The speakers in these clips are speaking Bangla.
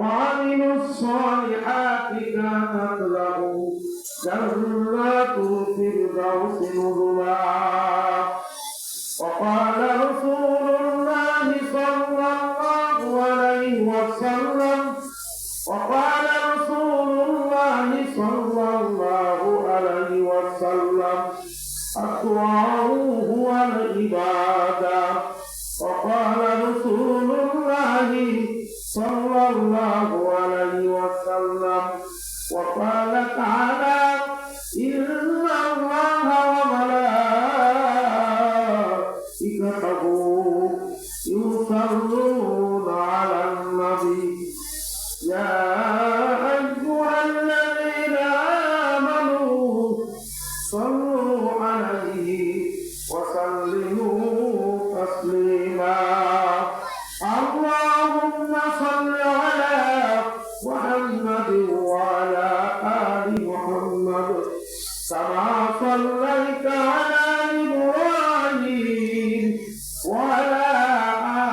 وعملوا الصالحات كانت لهم جنات الفردوس نزلا. وقال رسول الله صلى الله عليه وسلم وقال رسول الله صلى الله عليه وسلم الدعاء هو العبادة. وقال رسول الله صلى الله عليه وسلم وقال تعالى إن الله وملائكته يصلون على النبي يا أيها الذين آمنوا صلوا عليه وسلموا تسليما. اللهم صل على محمد وعلى آل محمد كما صليت على إبراهيم وعلى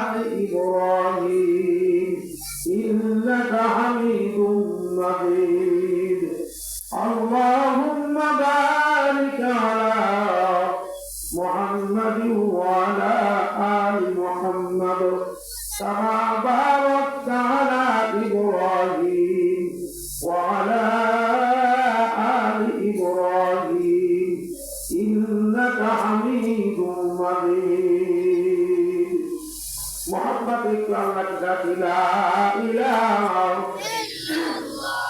آل إبراهيم إنك حميد مجيد. اللهم بارك على محمد وعلى آل محمد كما باركت على إبراهيم وعلى آل إبراهيم إنك حميد مجيد. محمد إكرام ذات لا إله إلا الله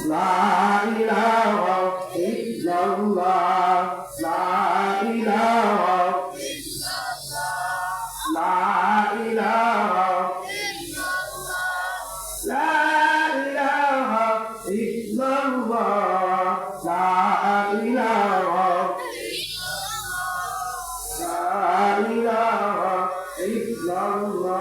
لا إله إلا الله لا إله إلا الله لا إله إلا الله لا إله إلا الله لا إله إلا الله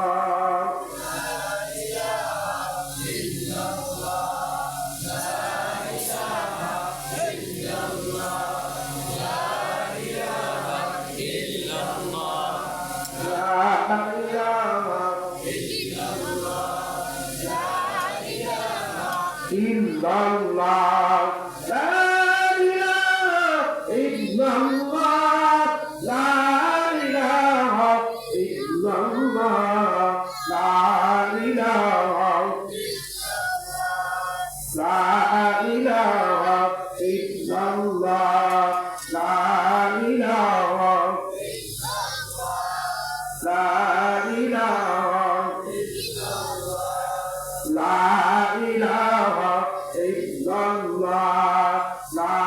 illallah la ilaha illallah la ilaha illallah la ilaha la ilaha illallah la ilaha la ilaha la ilaha illallah la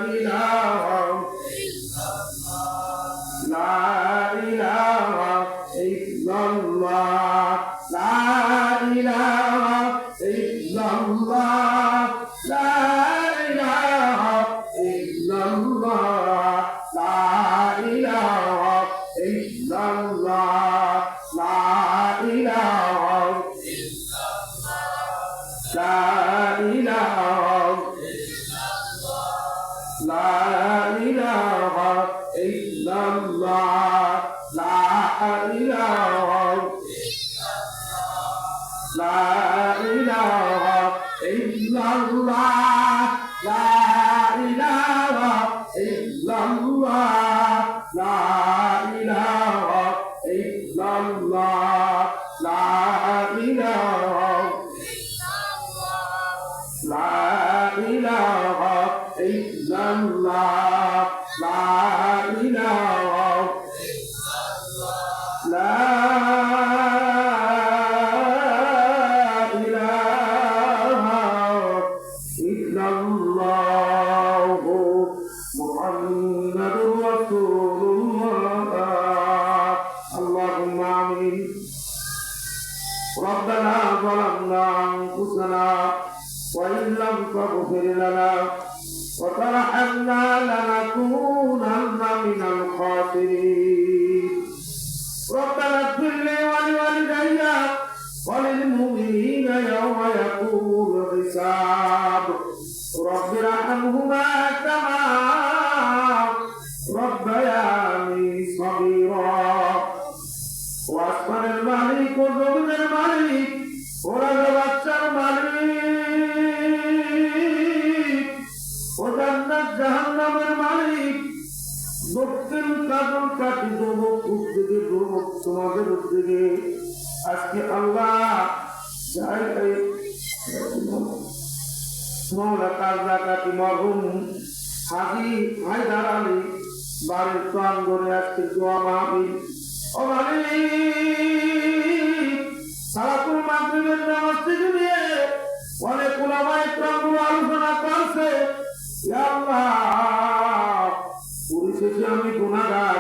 ilaha la ilaha illallah la ilaha illallah la ilaha illallah la ilaha illallah la ilaha la ilaha la ilaha illallah la ilaha la ilaha illallah la ilaha illallah la ilaha illallah la ilaha la ilaha illallah la ilaha la ilaha illallah Muhammadur Rasulullah. Allahumma amin. Rabbana zalamna anfusana وإن لم تغفر لنا وترحمنا لنكونن من الخاسرين. ربنا اغفر لي ولوالدي وللمؤمنين يوم يقوم الحساب. رب ارحمهما كما ربياني صغيرا খেলাধুল কাটি যুবক উদ্যোগে যুবক তোমাদের উদ্যোগে আজকে আল্লাহ যাই মৌলা কাজা কাটি মরহুম হাজি হায়দার আলী বাড়ির প্রাঙ্গণে আজকে দোয়া মাহফিল ও সালাতুল মাগরিবের নামাজ থেকে নিয়ে অনেক উলামায়ে কেরাম আলোচনা করছে ইয়া আল্লাহ পরিশেষে আমি গুনাহগার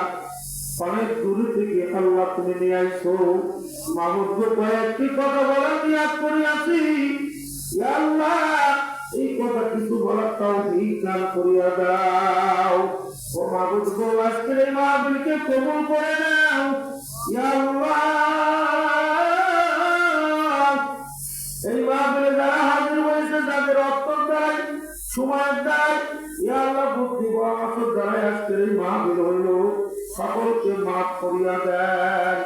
অনেক দূর থেকে আল্লাহ তুমি নিয়ে আইছো মাহমুদ কয়েকটি কথা বলার নিয়াত করিয়াছি ইয়া আল্লাহ এই কথা কিছু বলার তৌফিক দান করিয়া দাও ও মাহমুদ গো আজকের এই মাহফিলকে কবুল করে নাও ইয়া আল্লাহ এই মাহফিলে যারা হাজির হয়েছে তাদের অন্তর দ্বারাই সময়ের দ্বারাই ইয়া আল্লাহ বুদ্ধি পরামর্শ দ্বারাই আজকের এই মাহফিল হইল সকলকে মাফ করিয়া দেন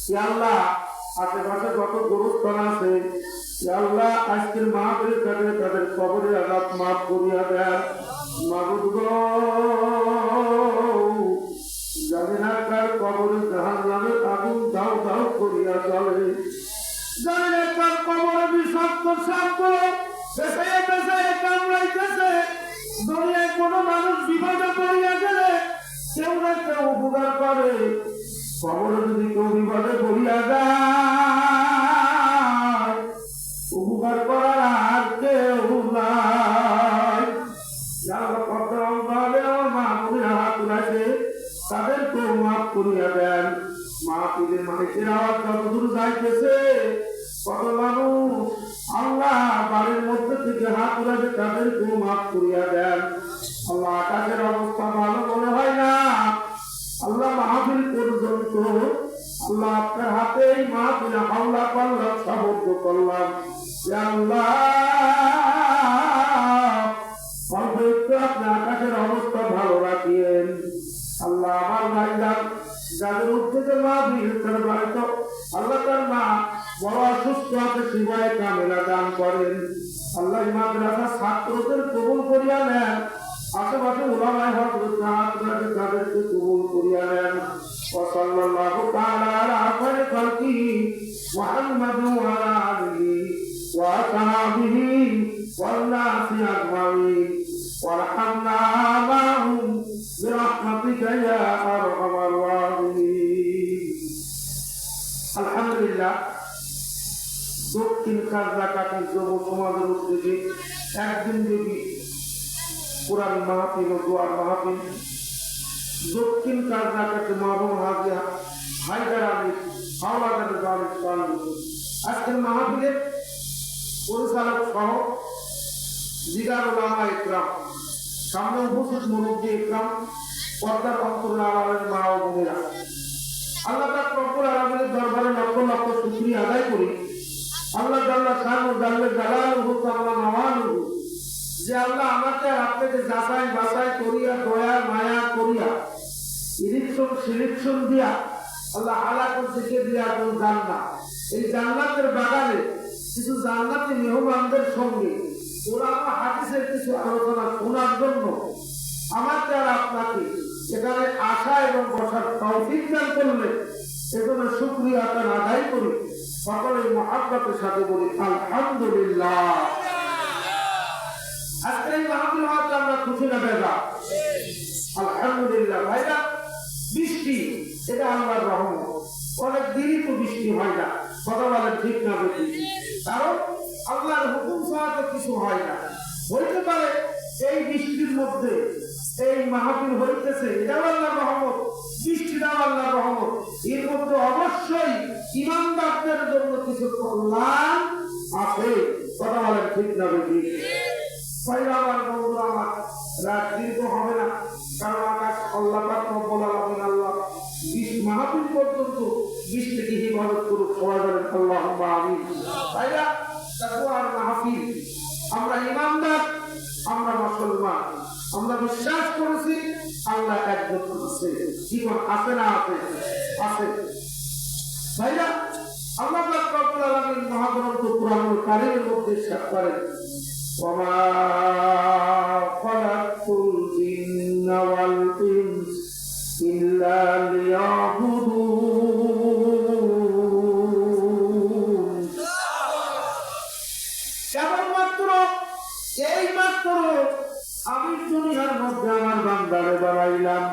ইয়া আল্লাহ আশেপাশে যত গুরুস্থান আছে ইয়া আল্লাহ আজকের মাহফিলের কাছে তাদের কবরের আযাব মাফ করিয়া দেন মাবুদ গো জানেনা কার কবরে জাহান্নামের আগুন দাও দাও করিয়া জ্বলে জানেনা কার কবরে বিষাক্ত সাপগুলো পেছাইয়া পেছাইয়া কামড়াইতেছে দুনিয়ায় কোনো মানুষ বিপদে পড়িয়া গেলে কেউ না কেউ উপকার করে কবরে যদি কেউ বিপদে পড়িয়া যায় উপকার করার আর কেউ নাই যারা কত আমার মাহমুদের হাত উঠাইছে তাদেরকেও মাফ করিয়া দেন মাহফিলের মানুষের আওয়াজ যতদূর যাইতেছে কত মানুষ আল্লাহ বাড়ির মধ্যে থেকে হাত উঠাবে তাদেরকেও মাফ করিয়া দেন আল্লাহ আকাশের অবস্থা ভালো মনে হয় না আল্লাহ মাহফিল পর্যন্ত আল্লাহ আপনার হাতে এই মাহফিল হাওলা পাল্লা সাবদ্ধ করলাম ইয়া আল্লাহ আপনি আকাশের অবস্থা ভালো রাখিয়েন আল্লাহ আমার ভাইরা যাদের উদ্যোগে মাহফিল তার বাড়িতে আল্লাহ তার মা বড় অসুস্থ আছে শিবায় কামেলা দান করেন আল্লাহ এই মাদ্রাসার ছাত্রদের কবুল করিয়া নেন আশেপাশে উলামায়ে হযরত তাদেরকে কবুল করিয়া নেন ওয়া সাল্লাল্লাহু তাআলা আলা খায়রি খালকি মুহাম্মাদু ওয়া আলা আলিহি ওয়া সাহবিহি ওয়াল নাসি আজমাইন ওয়ারহামনা মা'হুম বিরহমাতিকা ইয়া আরহামার রাহিমিন আলহামদুলিল্লাহ দক্ষিণ খাজরাকাটি যুব সমাজের উদ্যোগে একদিন ব্যাপী কোরআন মাহফিল ও দোয়ার মাহফিল দক্ষিণ খাজরাকাটি মরহুম হাজি হায়দার আলী হাওলাদার বাড়ির প্রাঙ্গণে আজকের মাহফিলের পরিচালক সহ জিগার উলামায়ে কেরাম সামনে উপস্থিত মুরব্বী ইকরাম পর্দার অন্তরালে আলালের মা ও বোনেরা আল্লাহ পাক রব্বুল আলামিনের দরবারে লক্ষ লক্ষ শুকরিয়া আদায় করি আল্লাহ জাল্লা শানু জাল্লা জালালুহু তাআলা নওয়ালুহু যে আল্লাহ আমাকে আর আপনাকে যাচাই বাছাই করিয়া দয়া মায়া করিয়া সিলেকশন দিয়া আল্লাহ হালাকুল থেকে দিয়া কোন জান্নাত এই জান্নাতের বাগানে কিছু জান্নাতি মেহমানদের সঙ্গে কোরআন ও হাদিসের কিছু আলোচনা শোনার জন্য আমাকে আর আপনাকে এখানে আসা এবং বসার তৌফিক দান করলে এজন্য শুকরিয়া আদায় করি সকলের মহব্বতের সাথে বলি আলহামদুলিল্লাহ আজকে এই মাহফিল হওয়াতে আমরা খুশি না বেজা আলহামদুলিল্লাহ ভাইরা বৃষ্টি এটা আল্লাহর রহমত অনেক দেরি তো বৃষ্টি হয় না কথা বলেন ঠিক না বেশি কারণ আল্লাহর হুকুম ছাড়া তো কিছু হয় না হইতে পারে এই বৃষ্টির মধ্যে এই মাহফিল হইতেছে এটাও আল্লাহর রহমত বৃষ্টিটাও আল্লাহর রহমত এর মধ্যে অবশ্যই ইমানদারদের জন্য কিছু কল্যাণ আছে কথা বলেন ঠিক না বেশি ভাইরা আমার বন্ধুরা আমার রাত দীর্ঘ হবে না কারণ আকাশ আল্লাহ পাক রব্বুল আলামিন আল্লাহ মাহফিল পর্যন্ত বৃষ্টিকে হিফাজত করুক সবাই বলেন আল্লাহুম্মা আমিন ভাইরা তাকওয়ার মাহফিল আমরা ইমানদার আমরা মুসলমান আমরা বিশ্বাস করেছি আল্লাহ একজন আছে জীবন আছে না আছে আছে ভাইরা আল্লাহ পাক রব্বুল আলামিন মহাগ্রন্থ কুরআনুল কারীমের মধ্যে ইরশাদ করেন ওয়া মা খালাকতুল জিন্না জিন্না ওয়াল ইনস ইল্লা লিয়াবুদুন। কেবলমাত্র এই মাত্র আমি দুনিয়ার মধ্যে আমার বান্দারে বানাইলাম,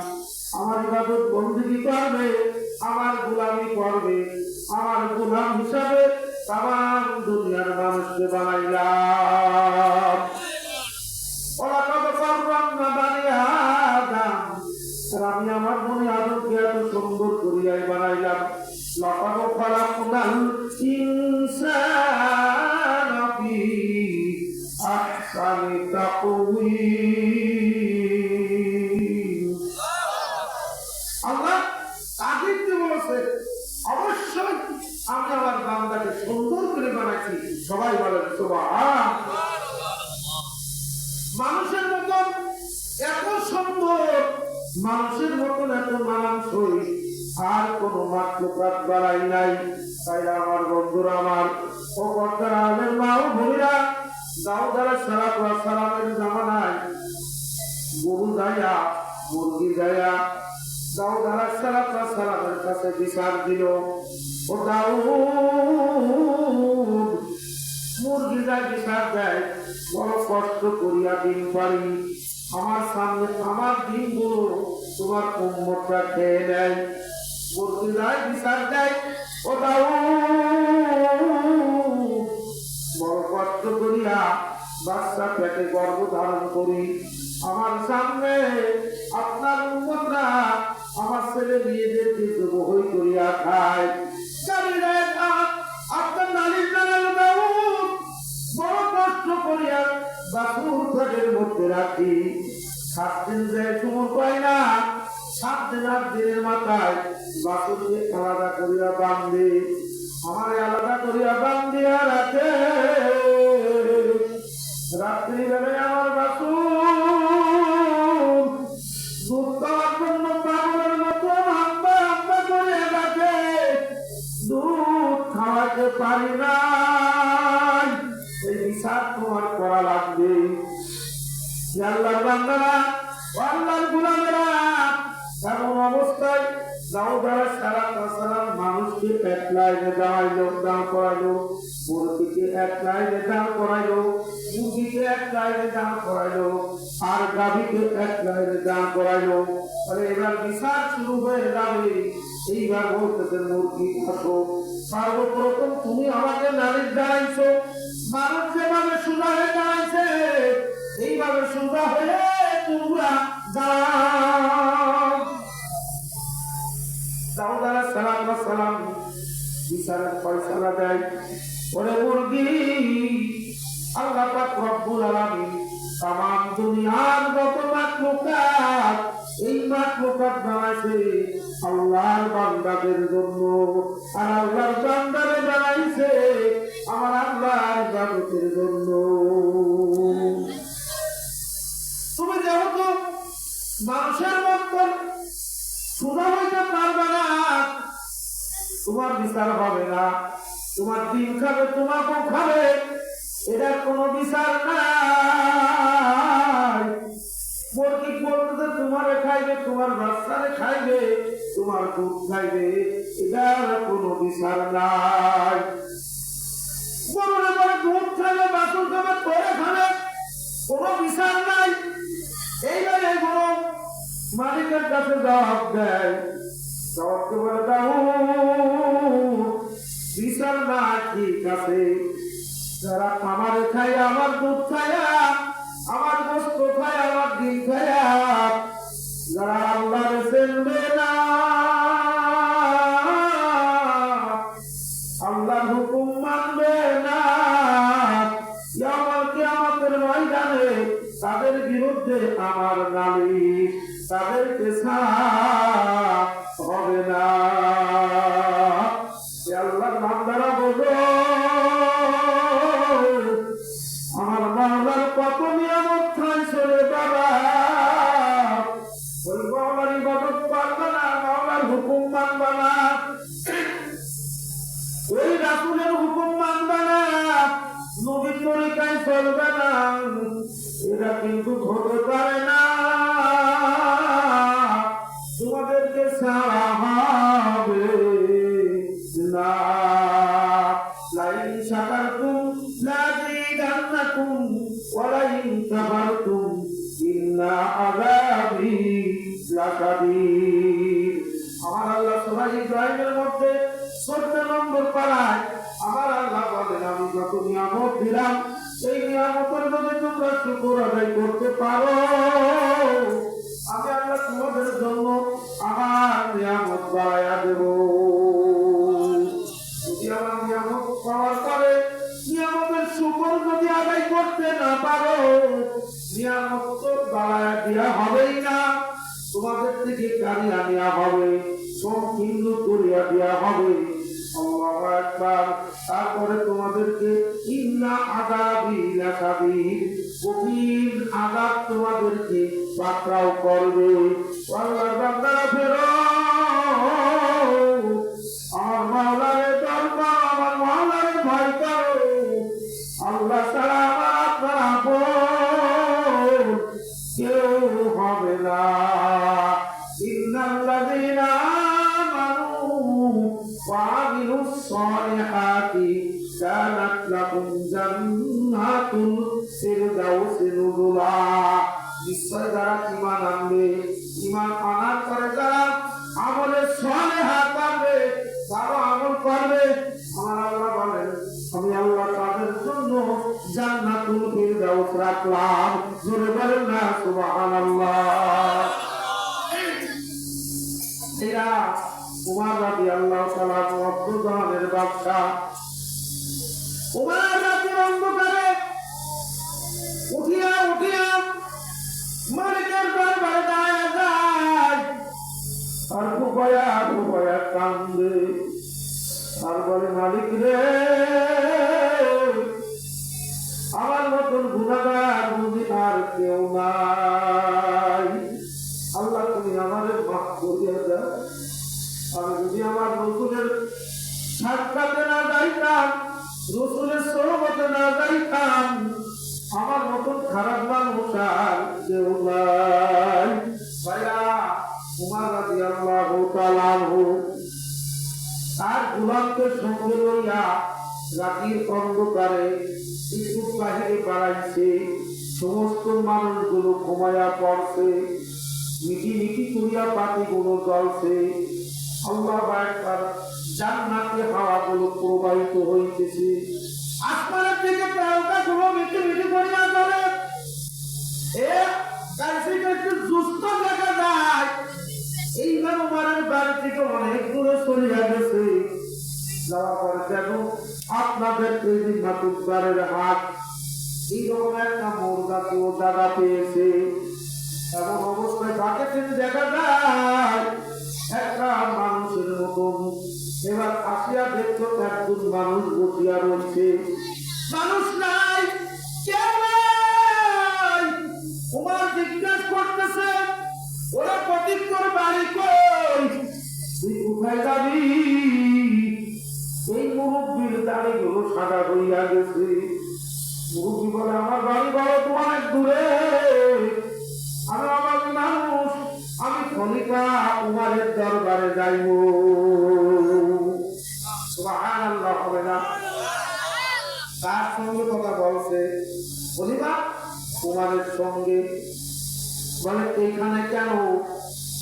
আমার ইবাদত বন্দেগী করবে, আমার গোলামি করবে, আমার গোলাম হিসাবে তামাম দুনিয়ার মানুষকে বানাইলাম। ওয়ালাকাদ কাররামনা বানি আদম, আর আমি আমার বনি আদমকে এত সুন্দর করিয়াই বানাইলাম। লাকাদ খালাকনাল ইনসানা ফি আহসানি তাকওয়িম। আল্লাহ তাদেরকে বলেছে অবশ্যই আমি আমার বান্দাকে সুন্দর করে বানাইছি। সবাই বলেন সুবহান। মানুষের মতন এত সুন্দর, মানুষের মতন এত মানানসই আর কোন মাখলুকাত বানাই নাই। তাই আমার বন্ধুরা, আমার ও কর্তারা, আমাদের মা ও বোনেরা, দাউদ আলাইহিস সালামের জামানায় গরু যায়া মুরগি যায়া দাউদ আলাইহিস সালামের কাছে বিচার দিল, ও দাউদ, মুরগি যায় বিচার দেয়, বড় কষ্ট করিয়া দিন পারি, আমার সামনে আমার দিনগুলো তোমার উম্মতরা খেয়ে নেয়। মুরগি যায় বিচার দেয়, ও দাউদ, বড় কষ্ট করিয়া বাচ্চা পেটে গর্ভ ধারণ করি, আমার সামনে আপনার উম্মতরা আমার ছেলে মেয়েদেরকে জবাই করিয়া খায়। আপনার নারীর নানা দাউদ বড় কষ্ট করিয়া বাছুর পেটের মধ্যে রাখি, 7 দিন যায় সময় পায় না, 7 দিন 8 দিনের মাথায় বাছুরকে আলাদা করিয়া বান্ধে, আমার আলাদা করিয়া বান্ধিয়া রাখে। রাত্রিবেলায় আমার বাছুর দুধ খাওয়ার জন্য পাগলের মতো আম্মা আম্মা করে রাখে, দুধ খাওয়াতে পারি না, এই বিচার তোমার করা লাগবে। আল্লাহর বান্দারা, আল্লাহর গোলামেরা, এমন অবস্থায় দাউদ আলাইহিস সালাম মানুষকে এক লাইনে দাঁড় করাইলো, মুরগিকে এক লাইনে দাঁড় করাইলো, মুরগিকে এক লাইনে দাঁড় করাইলো, আর গাভীকে এক লাইনে দাঁড় করাইলো। এবার বিচার শুরু হয়ে যাবে। এইবার বলতেছে, মুরগি আসো, সর্বপ্রথম তুমি আমাকে নারীর দাঁড়াইছো, মানুষ যেভাবে সোজা হয়ে দাঁড়াইছে এইভাবে সোজা হয়ে তোমরা দাঁড়াও। দাউদ আলাইহিস সালাম বিচারের ফয়সালা দেয়, ওরে মুরগি, আল্লাহ পাক রব্বুল আলামিন তামাম দুনিয়ার যত মাখলুকাত, এই মাখলুকাত বানাইছে আল্লাহর বান্দাদের জন্য, আর আল্লাহর বান্দারে বানাইছে আমার আল্লাহর ইবাদতের জন্য। তুমি যেহেতু মানুষের মতন সোজা হইতে পারবে না, তোমার বিচার হবে না, তোমার দিন খাবে, তোমাকেও খাবে, এটার কোনো বিচার নাই। মুরগি বলতে তোমারে খাইবে, তোমার বাচ্চারে খাইবে, তোমার দুধ খাইবে, এটার কোনো বিচার নাই। গরুরে পরে দুধ খাবে, বাছুর খাবে, তোরে খাবে, কোনো বিচার নাই। এইভাবে গরু মালিকের কাছে জবাব দেয়, জবাবকে বলে, দাউদ, বিচার না ঠিক আছে, যারা আমারে খায়, আমার দুধ খায়া, আমার গোশত খায়, আমার ডিম খায়া, যারা আল্লাহরে চিনবে না, আল্লাহর হুকুম মানবে না, কিয়ামতের ময়দানে তাদের বিরুদ্ধে আমার নালিশ, তাদেরকে ছাড় হবে না। আল্লাহর বান্দারা বলো, আমার মাওলার কত নিয়ামত খাইছে রে বাবা, ওই মাওলার ইবাদত করবে না, মাওলার হুকুম মানবে না, ওই রাসূলের হুকুম মানবে না, নবীর তরিকায় চলবে না, এরা কিন্তু হতে পারে না। লাকাদির। আমার আল্লাহ সূরা ইব্রাহিমের মধ্যে 14 নম্বর পারায় আমার আল্লাহ বলেন, আমি যত নিয়ামত দিলাম এই নিয়ামতের যদি তোমরা শুকর আদায় করতে পারো, আমি আল্লাহ তোমাদের জন্য আমার নিয়ামত বাড়াইয়া দেব। যদি আমার নিয়ামত পাওয়ার পরে নিয়ামতের শুকর যদি আদায় করতে না পারো, নিয়ামত তো বাড়াইয়া দেওয়া হবেই না, তোমাদের থেকে কারিয়া নেওয়া হবে, সংকীর্ণ করিয়া দেওয়া হবে। আল্লাহু আকবার। তারপরে তোমাদেরকে ইন্না আযাবি লাকাবীর, কঠিন আযাব তোমাদেরকে পাকড়াও করবে। আল্লাহর বান্দারা ফেরো, আমার মাওলারে দরবার, আমার মাওলারে ভয় করো। আল্লাহ ছাড়া আমার আপনার আপন কেউ হবে না। ইন্নাল্লাযীনা আমানু ওয়া আমিলুস সালিহাতি কানাত লাহুম জান্নাতুল ফিরদাউসি নুজুলা। নিশ্চয় যারা ঈমান আনবে, ঈমান আনার পরে যারা আমলে সালেহা করবে, ভালো আমল করবে, আমার আল্লাহ বলেন আমি আল্লাহ তাদের জন্য জান্নাতুল ফিরদাউস রাখলাম। জোরে বলেন না সুবহানাল্লাহ। এরা উমর রাদিয়াল্লাহু তাআলা মক্কার বাদশা। উমর রাতের অন্ধকারে উঠিয়া মালিকের দরবারে দাঁড়ায় যায়, আর ফুপায়া কান্দে, আর বলে, মালিক রে, আমার মতন গুনাহগার বুঝি আর কেউ নাই। আল্লাহ তুমি আমাদের মাফ করিয়া দাও। আমি যদি আমার রসুলের সাক্ষাতে না যাইতাম, রসুলের সোহবতে না যাইতাম, আমার মতন খারাপ মানুষ আর কেউ নাই। ভাইয়া, উমর রাদিয়াল্লাহু তাআলা আনহু তার গোলামকে সঙ্গে লইয়া রাতের অন্ধকারে একটু বাহিরে বাড়াইছে। সমস্ত মানুষগুলো ঘুমাইয়া পড়ছে, মিটি করিয়া পাখিগুলো জ্বলছে। আল্লাহু আকবার। জান্নাতে হাওয়াগুলো প্রবাহিত হইতেছে, আসমানের থেকে তারকাগুলো মিটি করিয়া জ্বলে। একটু সুস্থ দেখা যায়। এইবার উমরের বাড়ি থেকে অনেক দূরে চলিয়া গেছে। যাওয়ার পরে যেন আপনাদের তৈরি মাতুব্বারের হাট এইরকম একটা মোরজাতীয় জায়গা পেয়েছে। এমন অবস্থায় তাকে তিনি দেখা যায় একটা মানুষের মতন। এবার আসিয়া দেখতো একজন মানুষ বসিয়া রয়েছে, মানুষ নাই, কেউ নাই। উমর জিজ্ঞাসা করতেছে, ওরা প্রতীক তোর বাড়ি কই, তুই কোথায় যাবি? এই মুরব্বীর দাড়িগুলো সাদা হইয়া গেছে। মুরব্বী বলে, আমার বাড়ি বড় তো অনেক দূরে, আমি আমার মানুষ, আমি খলিফা উমরের দরবারে যাইব। সুবহানাল্লাহ হবে না? তার সঙ্গে কথা বলছে খলিফা উমরের সঙ্গে। বলে, এইখানে কেন?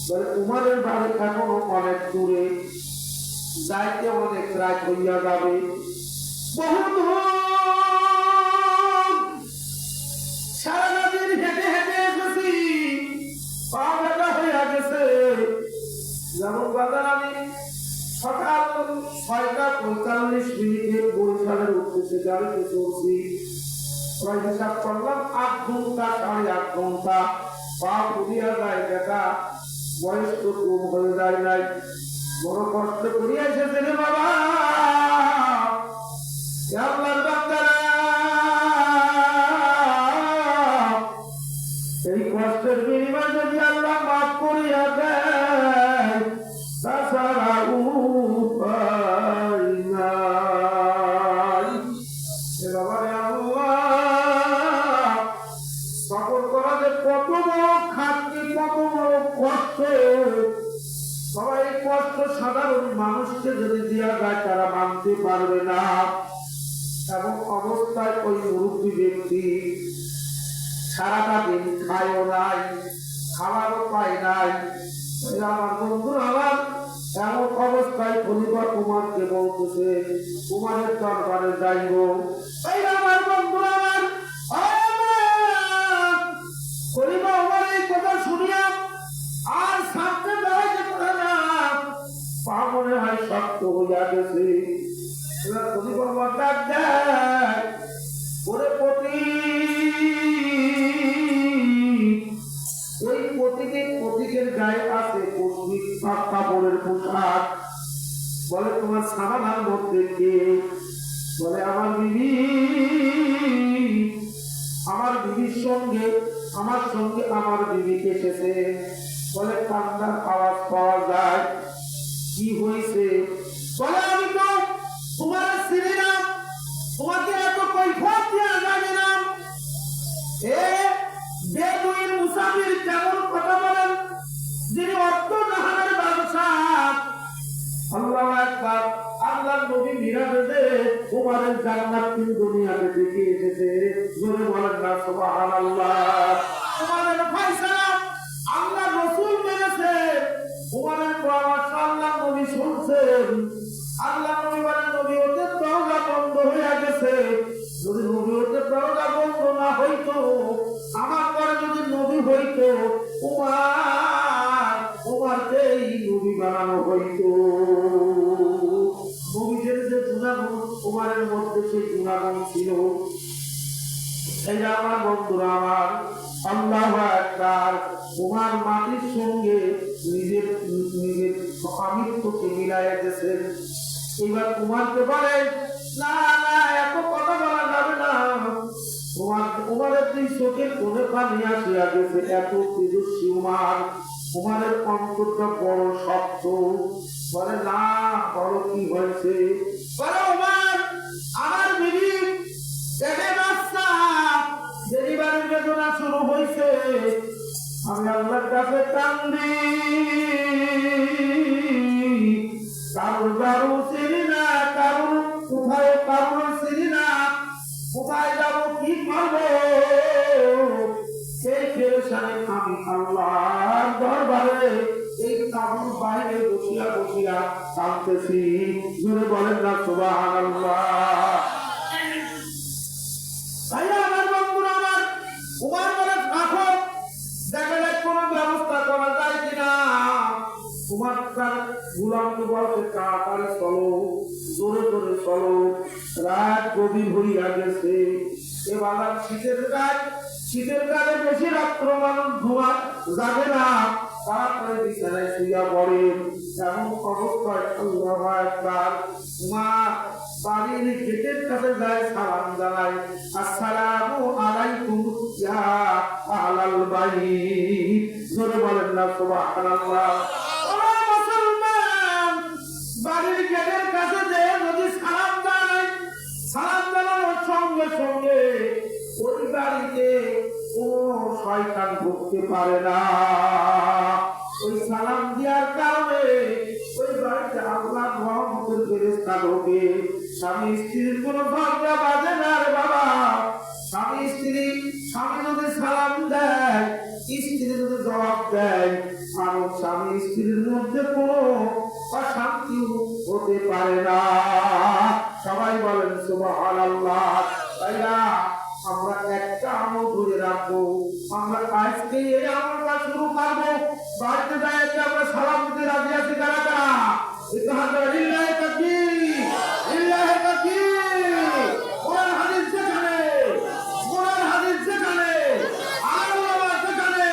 বলে, উমরের বাড়ি এখনো অনেক দূরে, যাইতে অনেক রাত হইয়া যাবে, বহু দূর। সারাদিন হেঁটে এসেছি, পা ব্যথা হইয়া গেছে। যেমন বাজার আমি সকাল 6:45 বরিশালের উদ্দেশ্যে গাড়িতে চলছি, প্রায় হিসাব করলাম 8 ঘন্টা 8.5 ঘন্টা। পা পুড়িয়া যায়, ব্যথা বয়স তো কম হয়ে যায় নাই, বড় কষ্ট করিয়া এসেছে রে বাবা। আল্লাহর বান্দারা, এই কষ্টের বিনিময়ে যদি আল্লাহ মাফ করিয়া দেয়, তাছাড়া উপায় নাই। বাবারে, আল্লাহ সফর করা যে কত বড় খাটনি, কত বড় কষ্ট। সবাই কষ্ট সাধারণ মানুষকে যদি দেওয়া যায় তারা মানতে পারবে না। এবং অবস্থায় ওই মুরব্বী ব্যক্তি সারাটা দিন খায়ও নাই, খাওয়ারও পায় নাই। আমার বন্ধুরা আমার এমন অবস্থায় খলিফা উমরকে বলতেছে উমরের দরবারে যাইব। আমার বন্ধুরা আমার খলিফা উমর এই কথা শুনিয়া আর সামনে দাঁড়াইতে পারে না, পা মনে হয় শক্ত হইয়া গেছে। এবার খলিফা উমর ডাক দেয়, ওরে পতি, ওই প্রতীকের গায়ে আছে কাপড়ের পোশাক। বলে তোমার সামানার মধ্যে কে? বলে আমার বিবি। আমার বিবির সঙ্গে আমার বিবিকে এসেছে। বলে কান্নার আওয়াজ পাওয়া যায়। কি হয়েছে? বলে আমি তো তোমার চিনি না, তোমাকে এত কৈফিয়ত দেওয়া যাবে না। বেদুইন মুসাফির কেমন কথা বলেন, যিনি অর্থ জাহানের বাদশাহ। আল্লাহু আকবার। আল্লাহর নবী মিরাজে উমরের জান্নাত তিন দুনিয়াতে দেখে এসেছে। জোরে বলেন না সুবহানাল্লাহ। উমরের ফয়সালা আল্লাহর রাসূল মেনেছে, উমরের পরামর্শ আল্লাহর নবী শুনছেন। আল্লাহর নবী বলেন নবী হতে দরজা বন্ধ হয়ে গেছে। যদি নবী হতে দরজা বন্ধ না হইতো, আমার পরে যদি নবী হইতো, উমারকেই নবী বানানো হইতো। নবীদের যে গুণাগুণ উমারের মধ্যে সেই গুণাগুণ ছিল। এই যে আমার বন্ধুরা আমার, আল্লাহু আকবার। উমার মাটির সঙ্গে নিজের স্বামীত্বকে মিলাইয়া গেছেন। এবার উমারকে বলে না না, এত কথা বলা যাবে না। উমারের দুই চোখের কোণে পানি আসিয়া গেছে। এত তেজস্বী উমার, উমারের অন্তরটা বড় শক্ত। বলে না, বড় কি হয়েছে? বলে উমার, আমার বিবি পেটে বাচ্চা, ডেলিভারির বেদনা শুরু হয়েছে। আমি আল্লাহর কাছে কান্দি, কারোর দারু চিনি না, কারোর কোথায় কারোর চিনি না, কোথায় যাবো, কি করবো? সেই পেরেশানি আমি আল্লাহর দরবারে এই কাবুর বাইরে বসিয়া বসিয়া কাঁদতেছি। জোরে বলেন না সুবহানাল্লাহ। ভাইয়া আমার বন্ধুরা আমার, উমার বলে থাকো, দেখা যাক কোন ব্যবস্থা করা যায় কিনা। উমার তার গোলামকে বলতে তাড়াতাড়ি চলো, জোরে জোরে চলো। রাত গভীর হইয়া গেছে। এবার শীতের কালে বেশি রাত্র মানুষ ঘুমা যাবে না, তাড়াতাড়ি বিছানায় শুইয়া পড়ে। এমন অবস্থায় আল্লাহু আকবার। উমার বাড়ির গেটের কাছে যায়, সালাম জানায়, আসসালামু আলাইকুম ইয়া আহলাল বাইত। জোরে বলেন না সুবহানাল্লাহ। বাড়ির গেটের কাছে যে যদি সালাম জানানোর সঙ্গে সঙ্গে ওই বাড়িতে কোন শয়তান ঢুকতে পারে না। ওই সালাম দেওয়ার কারণে ওই বাড়িতে আল্লাহর রহমতের ফেরেশতা ঢোকে। স্বামী স্ত্রীর কোনো ঝগড়া বাজে না রে বাবা। স্বামী যদি সালাম দেয়, স্ত্রী যদি জবাব দেয়, আর স্বামী স্ত্রীর মধ্যে কোনো অশান্তি হতে পারে না। সবাই বলেন সুবহানাল্লাহ। তাই না, আমরা একটা আমল ধরে রাখবো। আমরা আজকে এই আমলটা শুরু করবো। বাড়িতে যাই আমরা সালাম দিতে রাজি আছি কারা কারা? লিল্লাহি তাকবীর, লিল্লাহি তাকবীর। কোরআন হাদিস যেখানে, আল্লাহ যেখানে,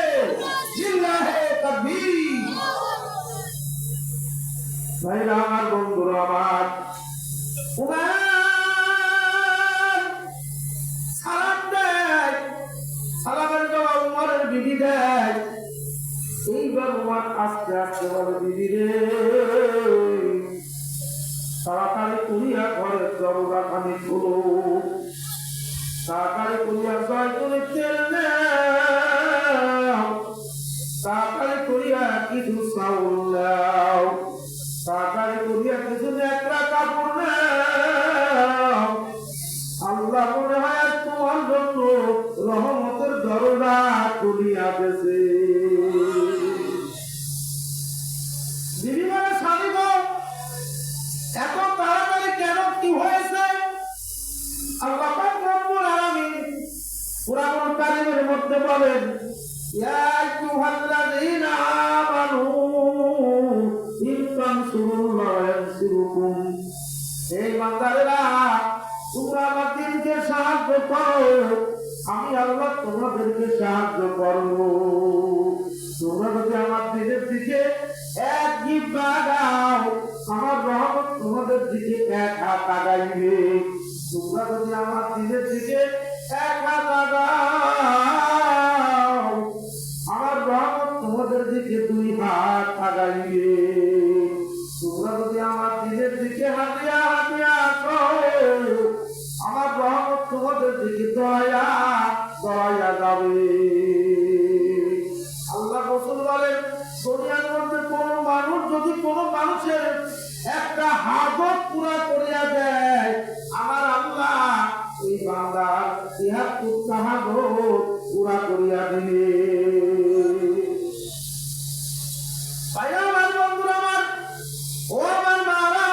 লিল্লাহি তাকবীর। ভাইরা আমার, বন্ধুরা আমার, সালাম দেয়, সালামের জবাব উমরের বিবি দেয়। এইবার উমর আস্তে আস্তে বলে, বিবি রে, তাড়াতাড়ি করিয়া ঘরের দরজা খানি খুলো, তাড়াতাড়ি করিয়া জয়তুনের তেল নাও, তাড়াতাড়ি করিয়া কিছু চাউল নাও, তাড়াতাড়ি করিয়া কিছু নেকড়া কাপড় নাও। আল্লাহ মনে হয় তোমার জন্য রহমতের দরজা খুলিয়া গেছে। মধ্যে বলেন ইয়া আইয়ুহাল্লাযীনা আমানু ইন তানসুরুল্লাহ ইয়ানসুরকুম। এই বান্দারেরা, তোমরা আমার দিনকে সাহায্য করো, আমি আল্লাহ তোমাদেরকে সাহায্য করব। তোমরা যদি আমার দিনের দিকে এক জিহ্বা আগাও, আমার রহমত তোমাদের দিকে এক হাত আগাইবে। তোমরা যদি আমার দিনের দিকে এক হাত আগাও, আমার রহমত তোমাদের দিকে দুই হাত আগাইবে। তোমরা যদি আমার দিনের দিকে হাতিয়া হাতিয়া আসো, আমার রহমত তোমাদের দিকে দয়া দয়া যাবে। আল্লাহ রাসূল বলেন, দুনিয়ার মধ্যে কোন মানুষ যদি কোন মানুষের একটা হাজত পুরা করিয়া দেয়, আমার আল্লাহ ওই বান্দার ৭৩টা হাজত পুরা করিয়া দিবে। ভাই আমার, বন্ধুরা আমার, ও আমার মারা,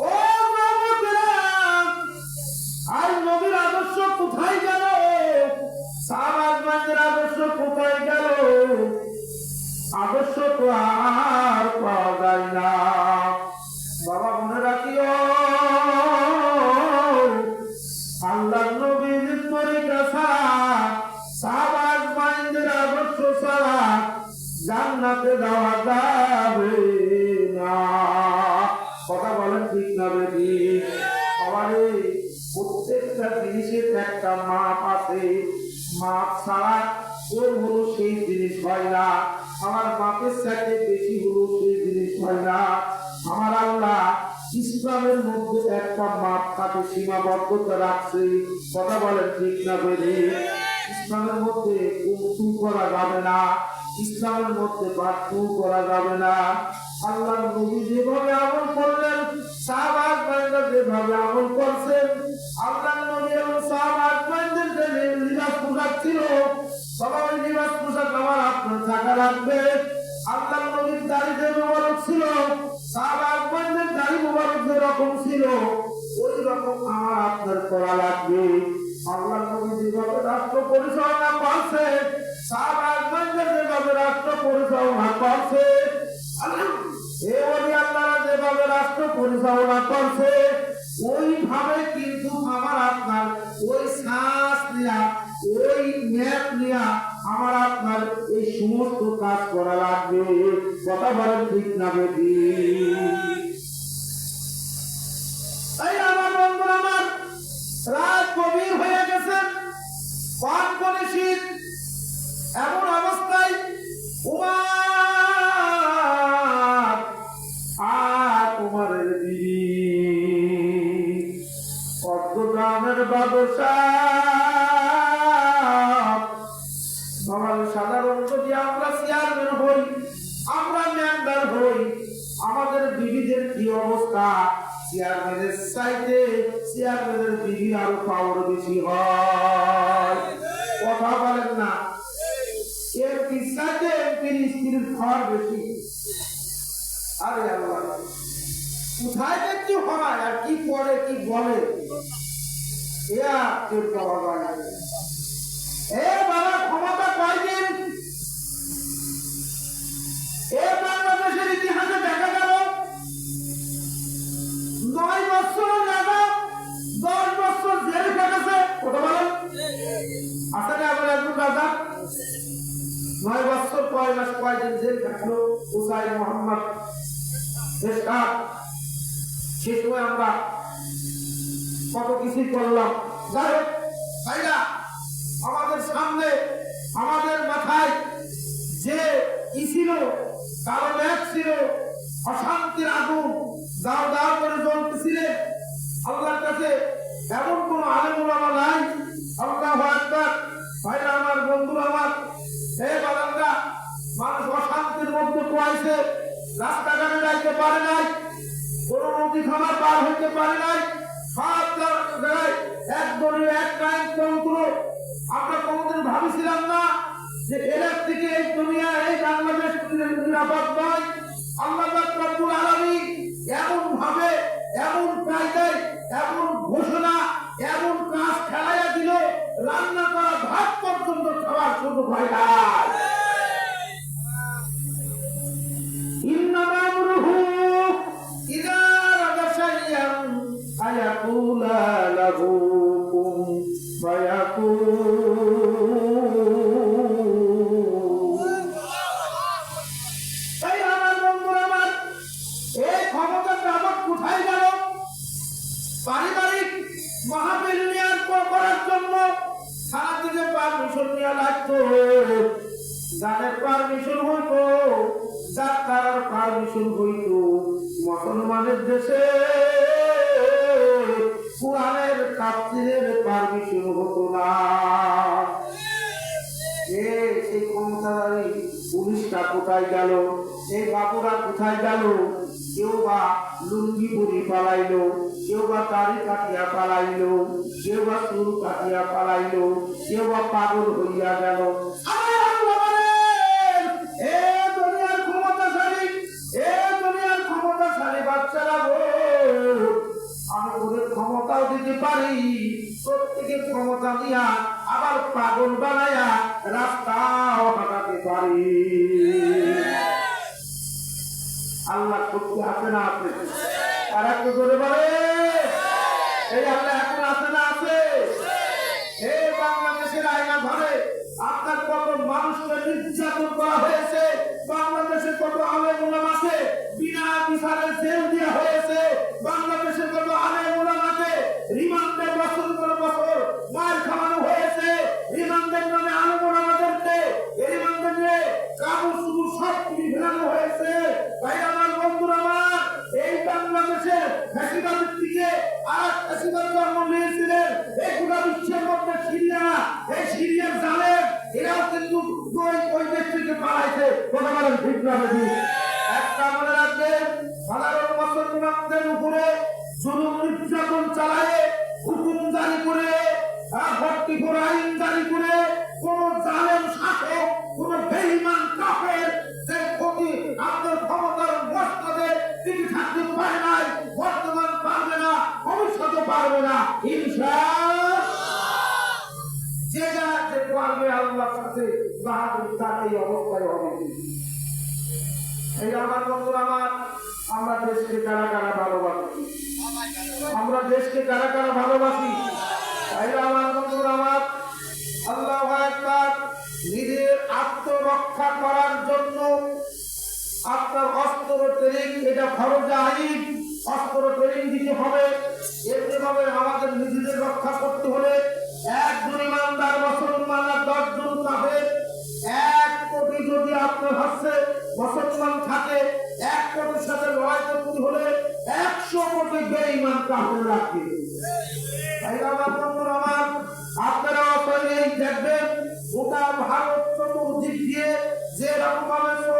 ও নবীরা, আর নবীর আদর্শ কোথায় গেল? সাহাবাদের আদর্শ কোথায় গেল? আদর্শ তো আর পাওয়া যায় না। বাবা মনে রাখিও, আল্লাহর নবীর তরিকা ছাড়া, সাহাবাদের আদর্শ ছাড়া জান্নাতে যাওয়া যাবে না। কথা বলেন ঠিক না বেটি? সবারই প্রত্যেকটা জিনিসের একটা মাপ আছে। মাপ ছাড়া ওর হলো সেই জিনিস হয় না, আমার মাপের সাথে বেশি হলো সেই জিনিস হয় না। আমার আল্লাহ ইসলামের মধ্যে একটা মাপ কাটে সীমাবদ্ধতা রাখছে। কথা বলেন ঠিক না বেটি? ইসলামের মধ্যে কটু করা যাবে না, ইসলামের মধ্যে বাট্টু করা যাবে না। আল্লাহ নবী যেভাবে আমল করলেন, সাহাবারা যেভাবে আমল করছেন, আল্লাহ নবী এবং সাহাবাদের যে লিবাস পোশাক ছিল, সবাই লিবাস পোশাক আমার আপনার থাকা লাগবে। আল্লাহ নবীর দাড়ি যে মোবারক ছিল, সাহাবাদের দাড়ি মোবারক যে রকম ছিল, ওই রকম আমার আপনার করা লাগবে। আল্লাহ নবী যেভাবে রাষ্ট্র পরিচালনা করছে, সাহাবাদের যেভাবে রাষ্ট্র পরিচালনা করছে, যেভাবে রাষ্ট্র পরিচালনা করছে, ওইভাবে কিন্তু আমার আপনার ওই শ্বাস নেয়া, ওই ম্যাপ নেয়া, আমার আপনার এই সমস্ত কাজ করা লাগবে। কথা বলেন ঠিক না বেটি? তাই আমার বন্ধুরা আমার, রাত গভীর হয়ে গেছে, পান করে শীত, এমন অবস্থায় উমারের দিদি অর্ধগ্রামের সাধারণ যদি আমরা চেয়ারম্যান হই, আমরা মেম্বার হই, আমাদের বিবিদের কি অবস্থা? চেয়ারম্যানের চাইতে চেয়ারম্যানের বিবি আরো পাওয়ার বেশি হয়। কথা বলেন না? এমপির চাইতে এমপির স্ত্রীর ঘর বেশি। আরে আল্লাহ, কোথায় দেখছি হয় আর কি করে কি বলে, কেউ পাওয়া যায় না। এ বাবা, ক্ষমতা কয়দিন? এ বাংলাদেশের ইতিহাসে দেখা গেল 9 বছর রাজা 10 বছর জেল কেটেছে। কথা বলেন, আছে না আমার একজন রাজা 9 বছর 6 মাস 6 দিন জেল কাটলো, হুসাইন মোহাম্মদ দেশকার। সে সময় আমরা কত কিছু করলাম। যাই হোক ভাইরা, আমাদের সামনে আমাদের মাথায় যে ই ছিল, কালো মেঘ ছিল, অশান্তির আগুন দাও দাও করে জ্বলতেছিলেন। আল্লাহর কাছে এমন কোন আলেম ওলামা নাই। আল্লাহু আকবার। ভাইরা আমার, বন্ধুরা আমার, হে বাবারা, মানুষ অশান্তির মধ্যে পড়াইছে, রাস্তাঘাটে যাইতে পারে নাই, কোন নদী খামার পার হইতে পারে নাই, সব জায়গায় একদলীয় এক আইন তন্ত্র। আমরা কোনদিন ভাবিছিলাম না যে এর থেকে এই দুনিয়া, এই বাংলাদেশ নিরাপদ নয়। আল্লাহ রব্বুল আলামিন এমন ভাবে, এমন কায়দায়, এমন ঘোষণা, এমন কাজ খেলাইয়া দিল, রান্না করা ভাত পর্যন্ত খাওয়ার সুযোগ হয় না। ইন্নামা আমরুহু ইযা আরাদা শাইআন আয়াকুলা লাহু কুন ফায়াকুন। তাই আমার বন্ধুরা, আমার এই ক্ষমতাটা আমার কোথায় গেল? পারিবারিক মাহফিল করার জন্য থানা থেকে পারমিশন নেওয়া লাগতো, গানের পারমিশন হইতো, যাত্রার পারমিশন হইতো। মুসলমানের দেশে কোরআনের তাফসীরের পারমিশন হতো না। এই ক্ষমতাধারী পুলিশটা কোথায় গেল? এই বাবুরা কোথায় গেল? কেউ বা লুঙ্গি পরি পালাইলো, কেউ বা দাড়ি কাটিয়া পালাইলো, কেউ বা চুল কাটিয়া পালাইলো, কেউ বা পাগল হইয়া গেল। ক্ষমতাশালী বাচ্চারা, আমি ওদের ক্ষমতাও দিতে পারি, প্রত্যেকের ক্ষমতা দিয়া আবার পাগল বানায়া রাস্তাও হাঁটাতে পারি। আল্লাহ শক্তি আছে না আছে? আর একটু জোরে বলে, এই আল্লাহ এখন আছে না আছে? এই বাংলাদেশের আয়না ধরে আপনার কত মানুষকে নির্যাতন করা হয়েছে, বাংলাদেশে কত আলেম ওলামা আছে বিনা বিচারে জেল দেওয়া হয়েছে, বাংলাদেশের কত আলেম ওলামাকে রিমান্ডে বছর পর বছর মার খাওয়ানো হয়েছে, রিমান্ডের নামে আলেম ওলামাদেরকে রিমান্ডে নিয়ে কাগজ সুবুর সব কিছু ফেরানো হয়েছে। ভাই আমার, বন্ধুরা আমার, এই বাংলাদেশে ফ্যাসিবাদের দিকে আর ফ্যাসিবাদ জন্ম নিয়েছিলেন এই গোটা বিশ্বের মধ্যে সিরিয়া, এই সিরিয়ার জালেম এরাও কিন্তু ওই দেশ থেকে পালাইছে। কথা বলেন ঠিক না বেশি? একটা মনে রাখবেন, সাধারণ মুসলমানদের উপরে জুলুম নির্যাতন চালায়, হুকুম জারি করে, ভর্তি করে আইন জারি করে কোন জালেম শাসক, কোন বেঈমান কাফের যে ক্ষতি আপনার ক্ষমতার মস্তদে তিনি থাকতে পারে নাই, বর্তমান পারবে না, ভবিষ্যতে পারবে না। ইনশাআল্লাহ যে যা যে পারবে আল্লাহর কাছে বাহাদুর তার এই অবস্থায় হবে। এই আমার বন্ধুরা আমার, আমরা দেশকে কারা কারা ভালোবাসি? আমরা দেশকে কারা কারা ভালোবাসি? এই আমার বন্ধুরা আমার, আল্লাহু আকবার, নিজের আত্মরক্ষা করার জন্য আপনার অস্ত্র ট্রেনিং, এটা ফরজ আইন, অস্ত্র ট্রেনিং দিতে হবে। এভাবে আমাদের নিজেদের রক্ষা করতে হলে একজন ইমানদার মুসলমান আর 10 জন কাফের, 1 কোটি যদি আপনার হচ্ছে মুসলমান থাকে, 1 কোটির সাথে লড়াই করতে হলে 100 কোটি বেঈমান কাফের রাখবে। তাই আমার